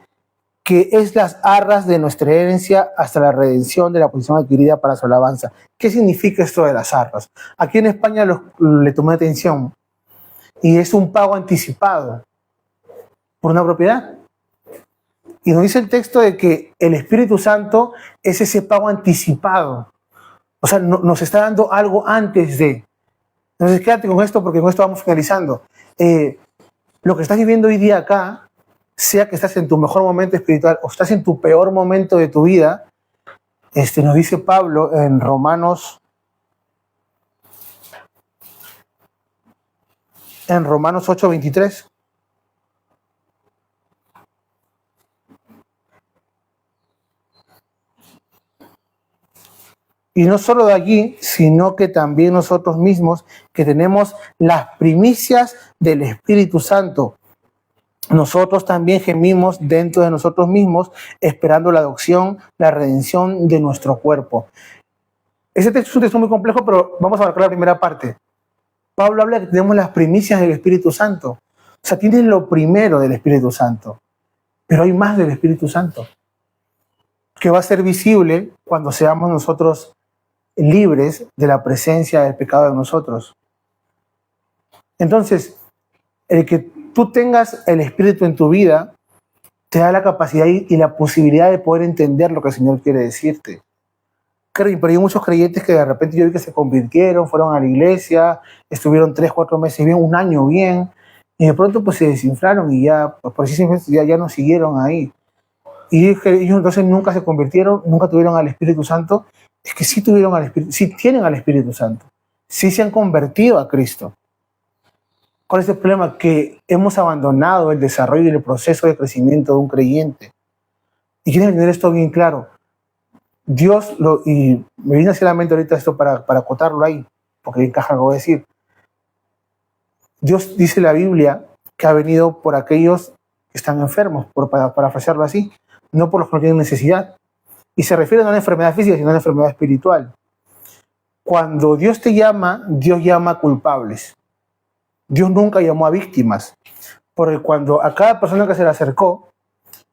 que es las arras de nuestra herencia hasta la redención de la posición adquirida para su alabanza. ¿Qué significa esto de las arras? Aquí en España le tomé atención. Y es un pago anticipado por una propiedad. Y nos dice el texto de que el Espíritu Santo es ese pago anticipado. O sea, nos está dando algo antes de. Entonces quédate con esto porque con esto vamos finalizando. Lo que estás viviendo hoy día acá, sea que estás en tu mejor momento espiritual o estás en tu peor momento de tu vida, nos dice Pablo en Romanos 8:23. Y no solo de allí, sino que también nosotros mismos, que tenemos las primicias del Espíritu Santo. Nosotros también gemimos dentro de nosotros mismos, esperando la adopción, la redención de nuestro cuerpo. Ese texto es un texto muy complejo, pero vamos a abarcar la primera parte. Pablo habla que tenemos las primicias del Espíritu Santo. O sea, tienes lo primero del Espíritu Santo, pero hay más del Espíritu Santo, que va a ser visible cuando seamos nosotros libres de la presencia del pecado de nosotros. Entonces, el que tú tengas el Espíritu en tu vida te da la capacidad y la posibilidad de poder entender lo que el Señor quiere decirte. Pero hay muchos creyentes que de repente yo vi que se convirtieron, fueron a la iglesia, estuvieron 3, 4 meses bien, un año bien, y de pronto pues se desinflaron y ya, pues, por así ya no siguieron ahí. Y ellos entonces nunca se convirtieron, nunca tuvieron al Espíritu Santo. Es que sí tuvieron al Espíritu, sí tienen al Espíritu Santo, sí se han convertido a Cristo. ¿Cuál es el problema? Que hemos abandonado el desarrollo y el proceso de crecimiento de un creyente. Y quieren tener esto bien claro. Dios, y me viene hacia la mente ahorita esto para acotarlo ahí, porque encaja lo que voy a decir. Dios dice en la Biblia que ha venido por aquellos que están enfermos, para parafrasearlo así, no por los que no tienen necesidad. Y se refiere no a una enfermedad física, sino a una enfermedad espiritual. Cuando Dios te llama, Dios llama a culpables. Dios nunca llamó a víctimas. Porque cuando a cada persona que se le acercó,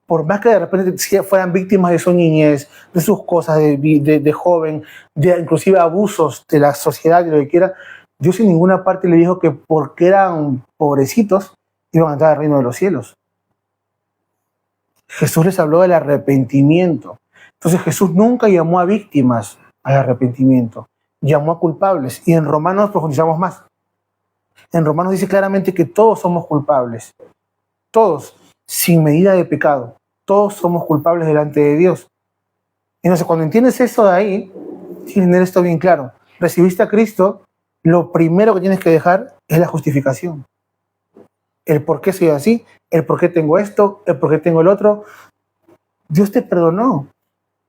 por más que de repente fueran víctimas de su niñez, de sus cosas de joven, de inclusive abusos de la sociedad, de lo que quiera, Dios en ninguna parte le dijo que porque eran pobrecitos iban a entrar al reino de los cielos. Jesús les habló del arrepentimiento. Entonces Jesús nunca llamó a víctimas al arrepentimiento, llamó a culpables. Y en Romanos profundizamos más. En Romanos dice claramente que todos somos culpables. Todos, sin medida de pecado. Todos somos culpables delante de Dios. Entonces, cuando entiendes eso de ahí, tienes que tener esto bien claro. Recibiste a Cristo, lo primero que tienes que dejar es la justificación. El por qué soy así, el por qué tengo esto, el por qué tengo el otro. Dios te perdonó.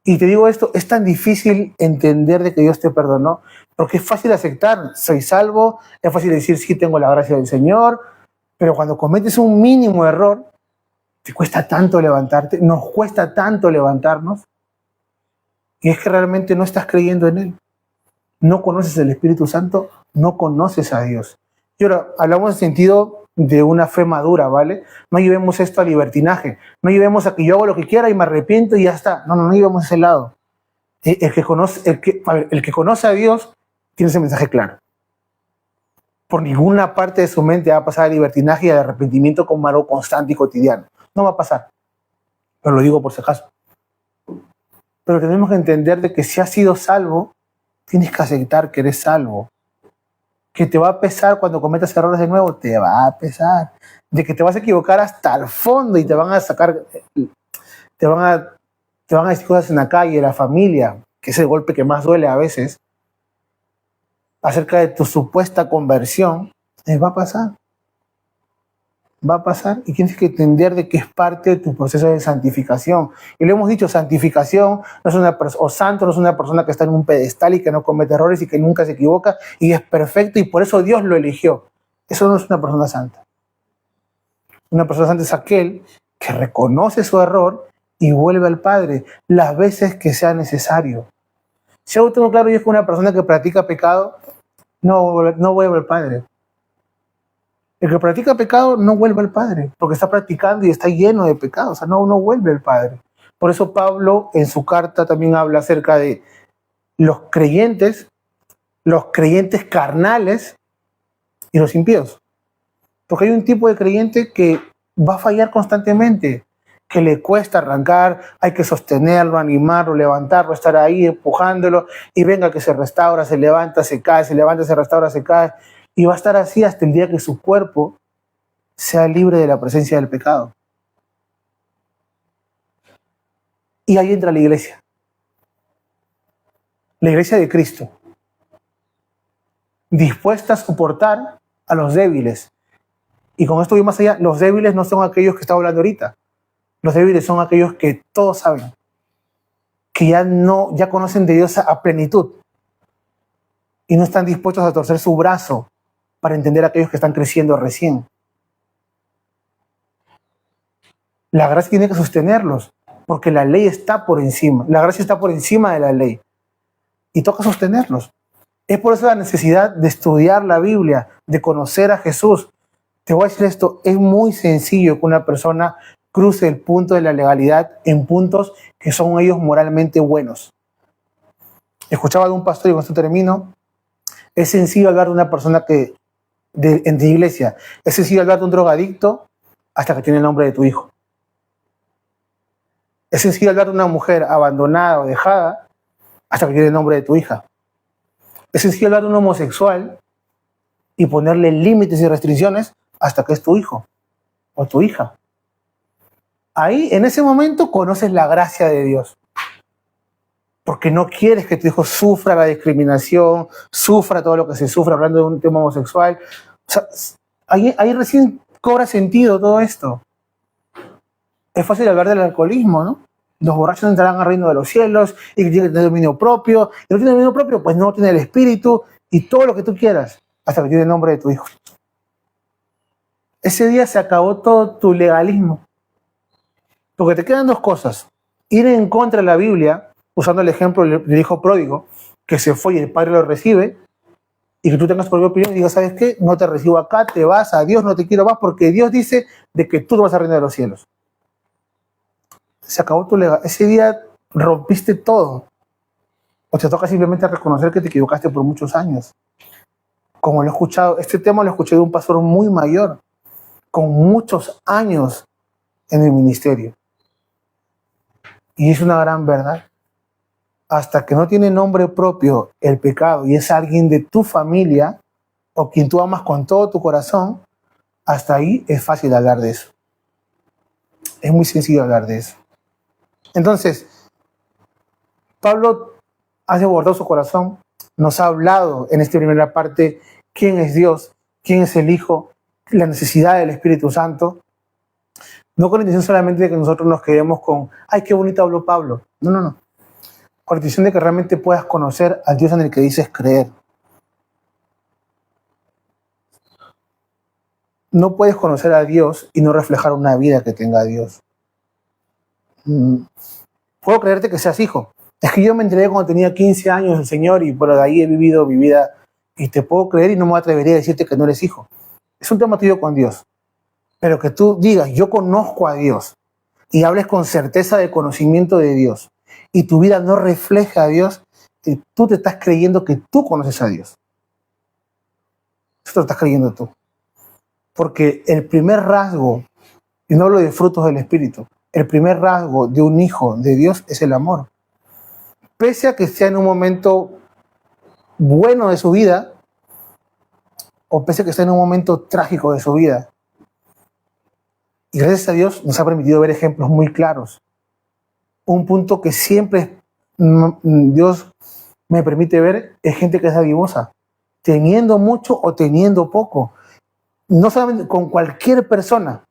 Y te digo esto, es tan difícil entender de que Dios te perdonó, porque es fácil aceptar, soy salvo, es fácil decir sí, tengo la gracia del Señor, pero cuando cometes un mínimo error, te cuesta tanto levantarte, nos cuesta tanto levantarnos, y es que realmente no estás creyendo en Él. No conoces el Espíritu Santo, no conoces a Dios. Y ahora, hablamos en sentido de una fe madura, ¿vale? No llevemos esto a libertinaje, no llevemos a que yo hago lo que quiera y me arrepiento y ya está. No llevemos a ese lado. El que conoce a Dios tiene ese mensaje claro. Por ninguna parte de su mente va a pasar el libertinaje y el arrepentimiento como algo constante y cotidiano. No va a pasar. Pero lo digo por si acaso. Pero tenemos que entender de que si has sido salvo, tienes que aceptar que eres salvo. Que te va a pesar cuando cometas errores de nuevo, te va a pesar. De que te vas a equivocar hasta el fondo y te van a sacar, te van a decir cosas en la calle, la familia, que es el golpe que más duele a veces, acerca de tu supuesta conversión, va a pasar. Va a pasar y tienes que entender de que es parte de tu proceso de santificación. Y le hemos dicho, santificación no es o santo no es una persona que está en un pedestal y que no comete errores y que nunca se equivoca y es perfecto y por eso Dios lo eligió. Eso no es una persona santa. Una persona santa es aquel que reconoce su error y vuelve al Padre las veces que sea necesario. Si algo tengo claro yo es que una persona que practica pecado no vuelve al Padre. El que practica pecado no vuelve al Padre, porque está practicando y está lleno de pecado, o sea, no vuelve al Padre. Por eso Pablo en su carta también habla acerca de los creyentes carnales y los impíos. Porque hay un tipo de creyente que va a fallar constantemente, que le cuesta arrancar, hay que sostenerlo, animarlo, levantarlo, estar ahí empujándolo y venga que se restaura, se levanta, se cae, se levanta, se restaura, se cae. Y va a estar así hasta el día que su cuerpo sea libre de la presencia del pecado. Y ahí entra la iglesia. La iglesia de Cristo. Dispuesta a soportar a los débiles. Y con esto voy más allá. Los débiles no son aquellos que estamos hablando ahorita. Los débiles son aquellos que todos saben. Que ya conocen de Dios a plenitud. Y no están dispuestos a torcer su brazo para entender a aquellos que están creciendo recién. La gracia tiene que sostenerlos, porque la ley está por encima. La gracia está por encima de la ley. Y toca sostenerlos. Es por eso la necesidad de estudiar la Biblia, de conocer a Jesús, te voy a decir esto, es muy sencillo que una persona cruce el punto de la legalidad en puntos que son ellos moralmente buenos. Escuchaba de un pastor, y con esto termino, es sencillo hablar de una persona en tu iglesia, es sencillo hablar de un drogadicto hasta que tiene el nombre de tu hijo. Es sencillo hablar de una mujer abandonada o dejada hasta que tiene el nombre de tu hija. Es sencillo hablar de un homosexual y ponerle límites y restricciones hasta que es tu hijo o tu hija. Ahí, en ese momento, conoces la gracia de Dios. Porque no quieres que tu hijo sufra la discriminación, sufra todo lo que se sufre hablando de un tema homosexual. O sea, ahí recién cobra sentido todo esto. Es fácil hablar del alcoholismo, ¿no? Los borrachos entrarán al reino de los cielos y que tienen que tener dominio propio. Y no tiene dominio propio, pues no tiene el espíritu y todo lo que tú quieras, hasta que tiene el nombre de tu hijo. Ese día se acabó todo tu legalismo. Porque te quedan dos cosas. Ir en contra de la Biblia, usando el ejemplo del hijo pródigo, que se fue y el padre lo recibe, y que tú tengas tu propia opinión y digas, ¿sabes qué? No te recibo acá, te vas, adiós, no te quiero más, porque Dios dice de que tú te vas al reino de los cielos. Se acabó tu legado. Ese día rompiste todo. O te toca simplemente reconocer que te equivocaste por muchos años. Como lo he escuchado, este tema lo escuché de un pastor muy mayor, con muchos años en el ministerio. Y es una gran verdad. Hasta que no tiene nombre propio el pecado y es alguien de tu familia o quien tú amas con todo tu corazón, hasta ahí es fácil hablar de eso. Es muy sencillo hablar de eso. Entonces, Pablo ha desbordado su corazón, nos ha hablado en esta primera parte quién es Dios, quién es el Hijo, la necesidad del Espíritu Santo. No con la intención solamente de que nosotros nos quedemos con, ay, qué bonito habló Pablo. No. Con la intención de que realmente puedas conocer al Dios en el que dices creer. No puedes conocer a Dios y no reflejar una vida que tenga a Dios. Puedo creerte que seas hijo. Es que yo me enteré cuando tenía 15 años del Señor y por ahí he vivido mi vida y te puedo creer y no me atrevería a decirte que no eres hijo. Es un tema tuyo con Dios. Pero que tú digas, yo conozco a Dios y hables con certeza de conocimiento de Dios y tu vida no refleja a Dios, tú te estás creyendo que tú conoces a Dios. Eso te lo estás creyendo tú. Porque el primer rasgo, y no hablo de frutos del Espíritu, el primer rasgo de un hijo de Dios es el amor. Pese a que sea en un momento bueno de su vida, o pese a que esté en un momento trágico de su vida. Y gracias a Dios nos ha permitido ver ejemplos muy claros. Un punto que siempre Dios me permite ver es gente que es dadivosa, teniendo mucho o teniendo poco. No solamente con cualquier persona,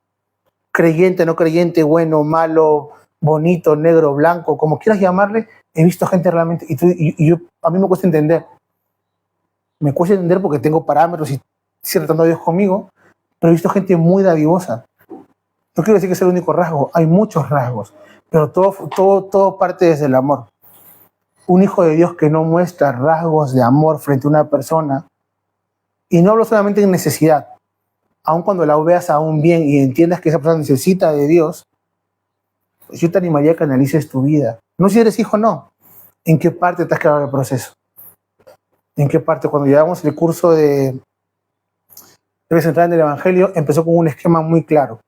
creyente, no creyente, bueno, malo, bonito, negro, blanco, como quieras llamarle, he visto gente realmente, a mí me cuesta entender. Me cuesta entender porque tengo parámetros y sigue tratando a Dios conmigo, pero he visto gente muy dadivosa. No quiero decir que sea el único rasgo, hay muchos rasgos, pero todo parte desde el amor. Un hijo de Dios que no muestra rasgos de amor frente a una persona, y no hablo solamente en necesidad, aun cuando la veas aún bien y entiendas que esa persona necesita de Dios, pues yo te animaría a que analices tu vida. No si eres hijo, no. ¿En qué parte te has quedado en el proceso? ¿En qué parte? Cuando llevamos el curso de central en el Evangelio, empezó con un esquema muy claro.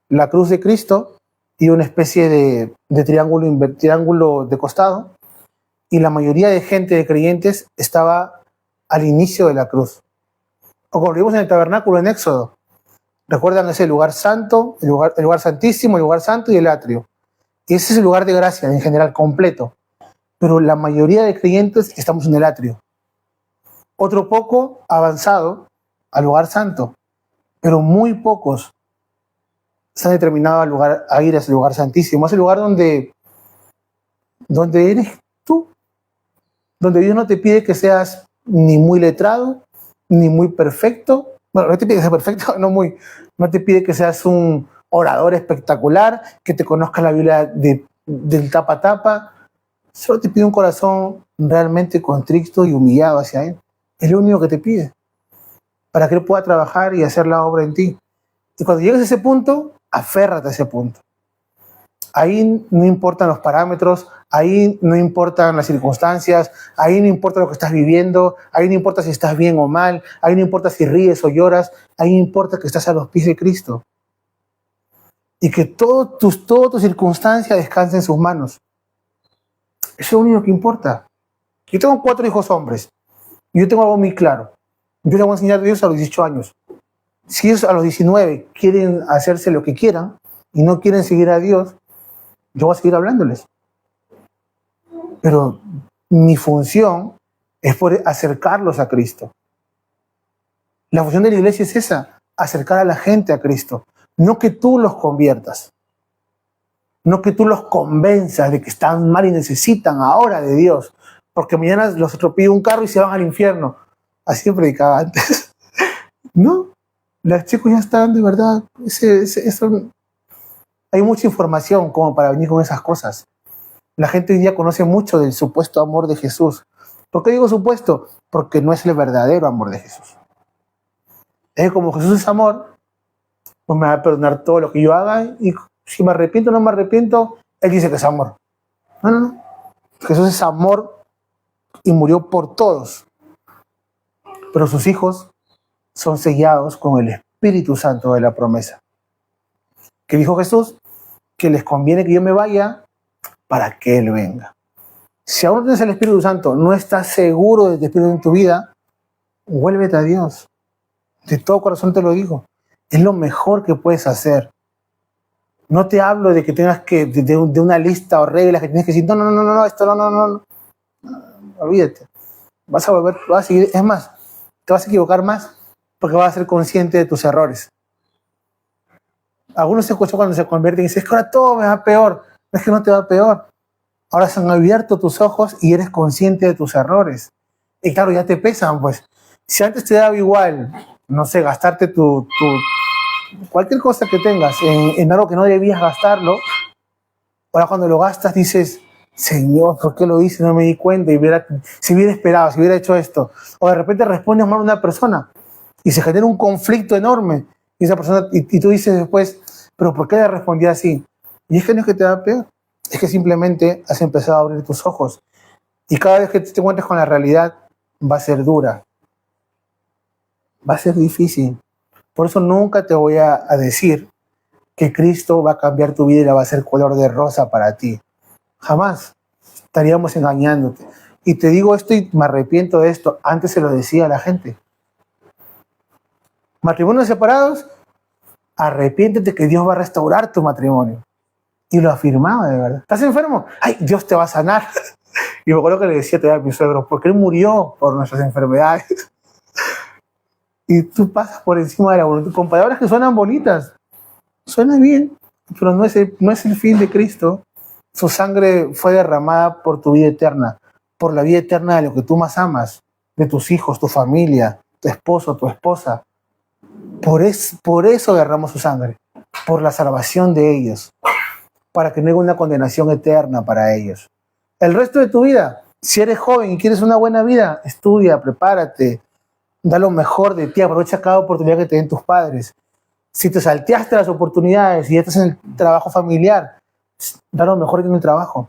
La cruz de Cristo y una especie de triángulo de costado, y la mayoría de gente, de creyentes, estaba al inicio de la cruz. O como lo vimos en el tabernáculo en Éxodo, recuerdan ese lugar santo, el lugar santísimo, el lugar santo y el atrio. Y ese es el lugar de gracia en general, completo. Pero la mayoría de creyentes estamos en el atrio. Otro poco avanzado al lugar santo, pero muy pocos se han determinado a ir a ese lugar santísimo, ese lugar donde eres tú, donde Dios no te pide que seas ni muy letrado, ni muy perfecto. Bueno, no te pide que seas perfecto, no te pide que seas un orador espectacular, que te conozcas la Biblia del tapa a tapa. Solo te pide un corazón realmente contrito y humillado hacia Él. Es lo único que te pide. para que Él pueda trabajar y hacer la obra en ti. Y cuando llegues a ese punto, aférrate a ese punto. Ahí no importan los parámetros, ahí no importan las circunstancias, ahí no importa lo que estás viviendo, ahí no importa si estás bien o mal, ahí no importa si ríes o lloras, ahí no importa que estás a los pies de Cristo. Y que toda tu circunstancia descanse en sus manos. Eso es lo único que importa. Yo tengo 4 hijos hombres. Y yo tengo algo muy claro. Yo les voy a enseñar a Dios a los 18 años. Si ellos a los 19 quieren hacerse lo que quieran y no quieren seguir a Dios, yo voy a seguir hablándoles. Pero mi función es poder acercarlos a Cristo. La función de la iglesia es esa, acercar a la gente a Cristo. No que tú los conviertas. No que tú los convenzas de que están mal y necesitan ahora de Dios. Porque mañana los atropella un carro y se van al infierno. Así predicaba antes. No, los chicos ya están de verdad. Hay mucha información como para venir con esas cosas. La gente hoy día conoce mucho del supuesto amor de Jesús. ¿Por qué digo supuesto? Porque no es el verdadero amor de Jesús. Es que como Jesús es amor, pues me va a perdonar todo lo que yo haga y si me arrepiento o no me arrepiento, Él dice que es amor. No. Jesús es amor y murió por todos. Pero sus hijos son sellados con el Espíritu Santo de la promesa. ¿Qué dijo Jesús? Que les conviene que yo me vaya para que Él venga. Si aún no tienes el Espíritu Santo, no estás seguro del Espíritu en tu vida, vuélvete a Dios. De todo corazón te lo digo. Es lo mejor que puedes hacer. No te hablo de que tengas que, de una lista o reglas que tienes que decir, no, esto no. Olvídate. Vas a seguir, es más, te vas a equivocar más porque vas a ser consciente de tus errores. Algunos se escuchan cuando se convierten y dicen, es que ahora todo me va peor. No es que no te va peor. Ahora se han abierto tus ojos y eres consciente de tus errores. Y claro, ya te pesan, pues. Si antes te daba igual, no sé, gastarte cualquier cosa que tengas en algo que no debías gastarlo, ahora cuando lo gastas dices, Señor, ¿por qué lo hice? No me di cuenta. Si hubiera esperado, si hubiera hecho esto. O de repente respondes mal a una persona y se genera un conflicto enorme. Y esa persona, y tú dices después, ¿pero por qué le respondí así? Y es que no es que te da peor. Es que simplemente has empezado a abrir tus ojos. Y cada vez que te encuentres con la realidad, va a ser dura. Va a ser difícil. Por eso nunca te voy a decir que Cristo va a cambiar tu vida y la va a hacer color de rosa para ti. Jamás. Estaríamos engañándote. Y te digo esto y me arrepiento de esto. Antes se lo decía a la gente. Matrimonios separados, arrepiéntete que Dios va a restaurar tu matrimonio. Y lo afirmaba de verdad. ¿Estás enfermo? ¡Ay, Dios te va a sanar! Y me acuerdo que le decía todavía a mi suegro, porque Él murió por nuestras enfermedades. Y tú pasas por encima de la voluntad, con palabras que suenan bonitas. Suena bien, pero no es el fin de Cristo. Su sangre fue derramada por tu vida eterna, por la vida eterna de lo que tú más amas, de tus hijos, tu familia, tu esposo, tu esposa. Por eso derramó su sangre, por la salvación de ellos, para que no haya una condenación eterna para ellos. El resto de tu vida, si eres joven y quieres una buena vida, estudia, prepárate, da lo mejor de ti, aprovecha cada oportunidad que te den tus padres. Si te salteaste las oportunidades y ya estás en el trabajo familiar, da lo mejor en el trabajo.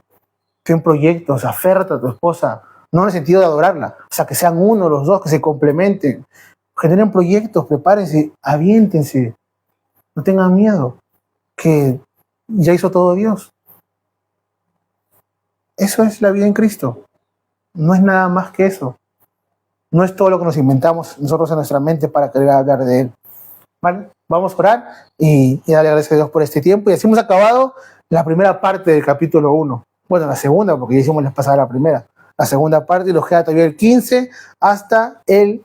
Ten proyectos, aférrate a tu esposa, no en el sentido de adorarla, o sea, que sean uno, los dos, que se complementen. Generen proyectos, prepárense, aviéntense, no tengan miedo, que ya hizo todo Dios. Eso es la vida en Cristo. No es nada más que eso. No es todo lo que nos inventamos nosotros en nuestra mente para querer hablar de Él. ¿Vale? Vamos a orar y darle gracias a Dios por este tiempo. Y así hemos acabado la primera parte del capítulo 1. Bueno, la segunda, porque ya hicimos la pasada la primera. La segunda parte y nos queda todavía el 15 hasta el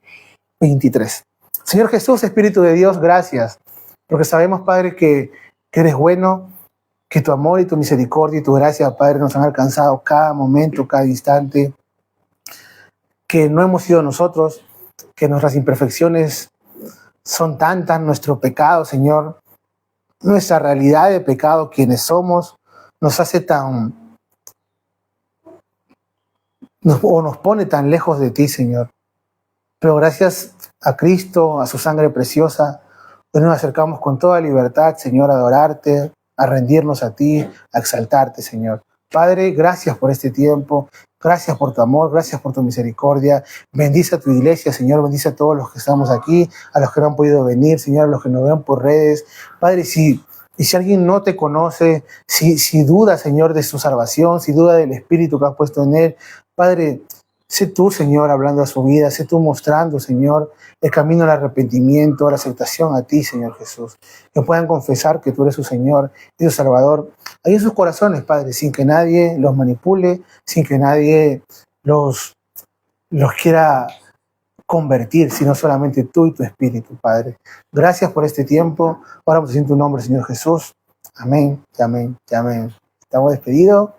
23. Señor Jesús, Espíritu de Dios, gracias. Porque sabemos, Padre, que eres bueno, que tu amor y tu misericordia y tu gracia, Padre, nos han alcanzado cada momento, cada instante. Que no hemos sido nosotros, que nuestras imperfecciones son tantas, nuestro pecado, Señor, nuestra realidad de pecado, quienes somos, nos hace nos pone tan lejos de ti, Señor. Pero gracias a Cristo, a su sangre preciosa. Hoy nos acercamos con toda libertad, Señor, a adorarte, a rendirnos a ti, a exaltarte, Señor. Padre, gracias por este tiempo, gracias por tu amor, gracias por tu misericordia. Bendice a tu iglesia, Señor, bendice a todos los que estamos aquí, a los que no han podido venir, Señor, a los que nos ven por redes. Padre, si alguien no te conoce, si duda, Señor, de su salvación, si duda del Espíritu que has puesto en él, Padre, sé tú, Señor, hablando a su vida, sé tú mostrando, Señor, el camino al arrepentimiento, a la aceptación a ti, Señor Jesús. Que puedan confesar que tú eres su Señor y su Salvador. Ahí en sus corazones, Padre, sin que nadie los manipule, sin que nadie los quiera convertir, sino solamente tú y tu Espíritu, Padre. Gracias por este tiempo. Oramos en tu nombre, Señor Jesús. Amén, amén, amén. Estamos despedidos.